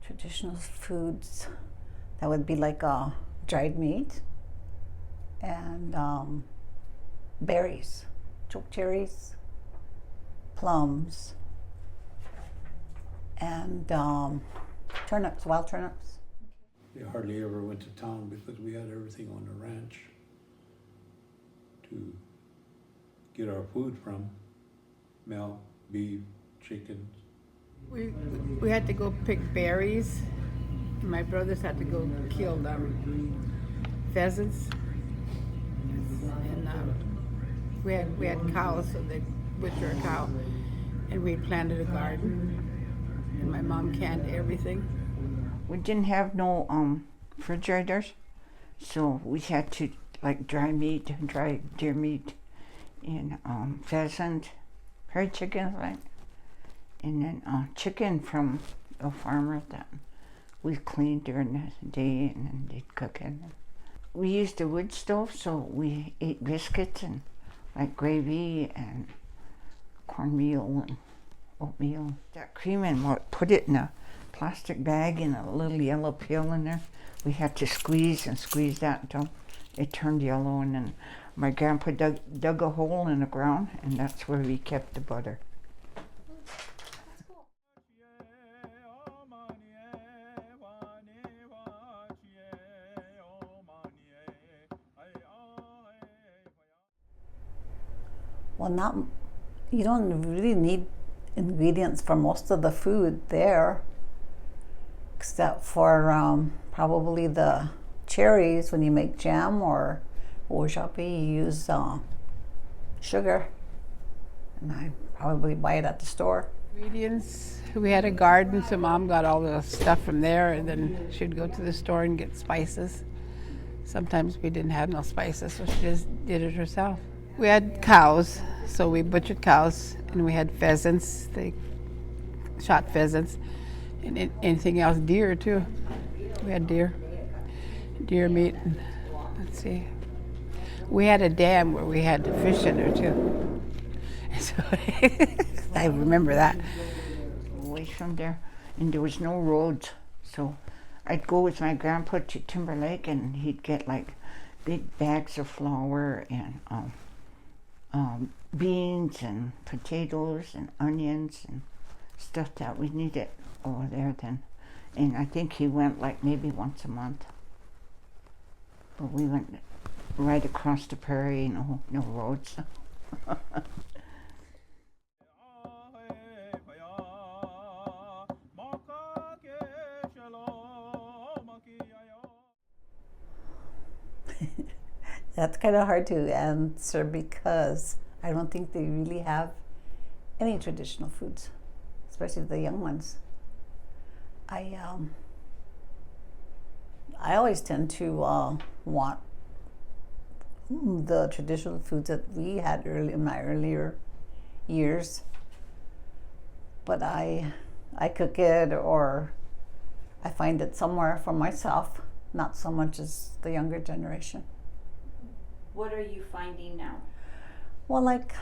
Traditional foods, that would be like dried meat and berries, choke cherries, plums, and turnips, wild turnips. We hardly ever went to town because we had everything on the ranch to get our food from: milk, beef, chickens. We had to go pick berries. My brothers had to go kill pheasants, and we had cows, so they'd butcher a cow, and we planted a garden. And my mom canned everything. We didn't have no refrigerators, so we had to like dry meat, dry deer meat, and pheasant, fried chicken, right? And then chicken from a farmer that we cleaned during the day and then they'd cook it. We used a wood stove, so we ate biscuits and like gravy and cornmeal and oatmeal. That cream and put it in a plastic bag and a little yellow peel in there. We had to squeeze that until it turned yellow, and then my grandpa dug a hole in the ground, and that's where we kept the butter. Well, you don't really need ingredients for most of the food there, except for probably the cherries. When you make jam or wojapi, you use sugar, and I probably buy it at the store. Ingredients, we had a garden, so Mom got all the stuff from there, and then she'd go to the store and get spices. Sometimes we didn't have no spices, so she just did it herself. We had cows, so we butchered cows, and we had pheasants. They shot pheasants, and anything else, deer too. We had deer meat. And, let's see, we had a dam where we had fish in there too. So I remember that. Away from there, and there was no roads, so I'd go with my grandpa to Timber Lake, and he'd get like big bags of flour and beans and potatoes and onions and stuff that we needed over there then. And I think he went like maybe once a month. But we went right across the prairie, no roads. That's kind of hard to answer because I don't think they really have any traditional foods, especially the young ones. I always tend to want the traditional foods that we had in my earlier years, but I cook it or I find it somewhere for myself, not so much as the younger generation. What are you finding now? Well, like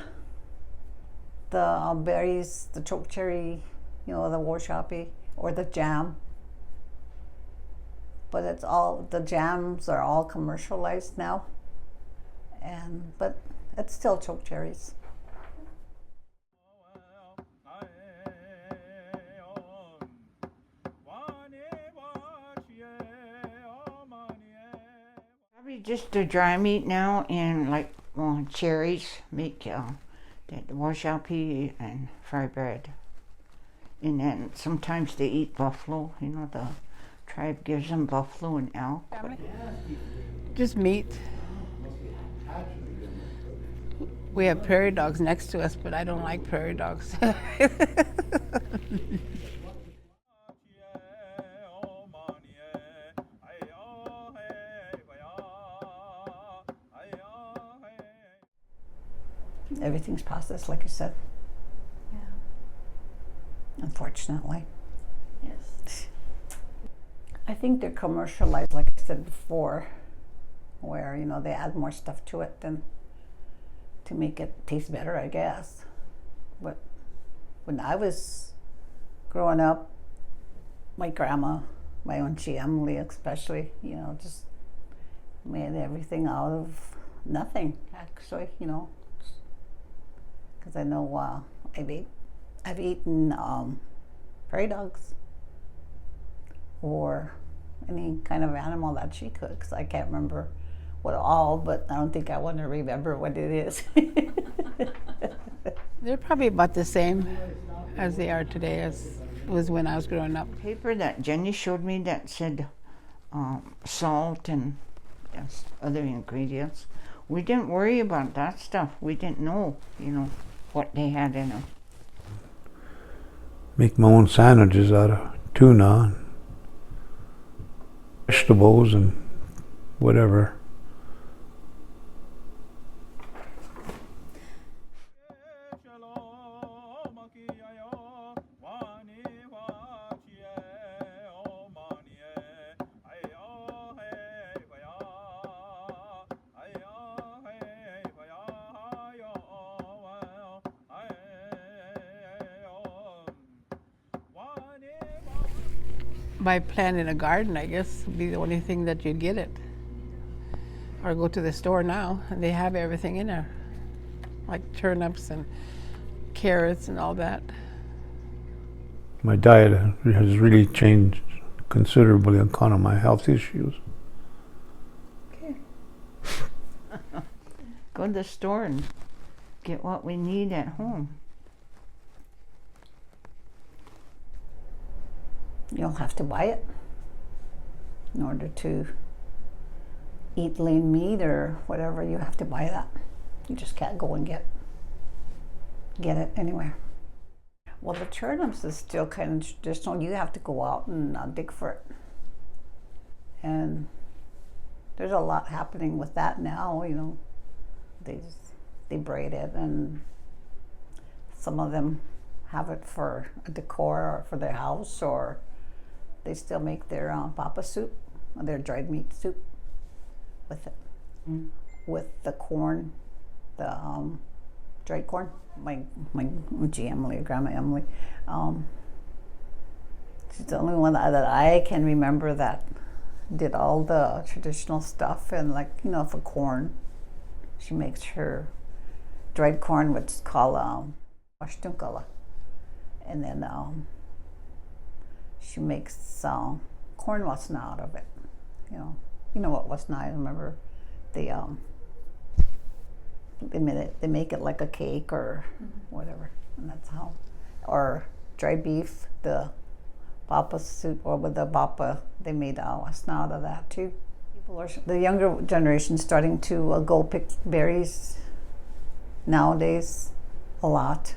the berries, the choke cherry, the wojapi, or the jam. But the jams are all commercialized now, but it's still choke cherries. Probably just the dry meat now, and like cherries, make that wojapi and fry bread. And then sometimes they eat buffalo, the tribe gives them buffalo and elk. Just meat. We have prairie dogs next to us, but I don't like prairie dogs. Everything's processed, like you said, Yeah. unfortunately. Yes. I think they're commercialized, like I said before, where, you know, they add more stuff to it than to make it taste better, I guess. But when I was growing up, my grandma, my Auntie Emily especially, you know, just made everything out of nothing, actually, you know. Because I know I've eaten prairie dogs or any kind of animal that she cooks. I can't remember what all, but I don't think I want to remember what it is. They're probably about the same as they are today as it was when I was growing up. Paper that Jenny showed me that said salt and yes, other ingredients. We didn't worry about that stuff. We didn't know, you know, what they had in them. Make my own sandwiches out of tuna and vegetables and whatever. By planting a garden, I guess, would be the only thing that you'd get it. Or go to the store now, and they have everything in there, like turnips and carrots and all that. My diet has really changed considerably on account of my health issues. Go to the store and get what we need at home. You'll have to buy it in order to eat lean meat or whatever. You have to buy that. You just can't go and get it anywhere. Well, the turnips is still kind of traditional. You have to go out and dig for it. And there's a lot happening with that now, you know. They braid it, and some of them have it for a decor or for their house, or they still make their papa soup, or their dried meat soup with it, with the corn, the dried corn. My Auntie Emily, Grandma Emily, she's the only one that I can remember that did all the traditional stuff. And, like, you know, for corn, she makes her dried corn, which is called washtunkala, and then she makes corn wasna out of it. You know what wasna? I remember they make it like a cake or whatever, and that's how. Or dry beef, the papa soup, or with the papa, they made wasna out of that too. The younger generation starting to go pick berries nowadays a lot.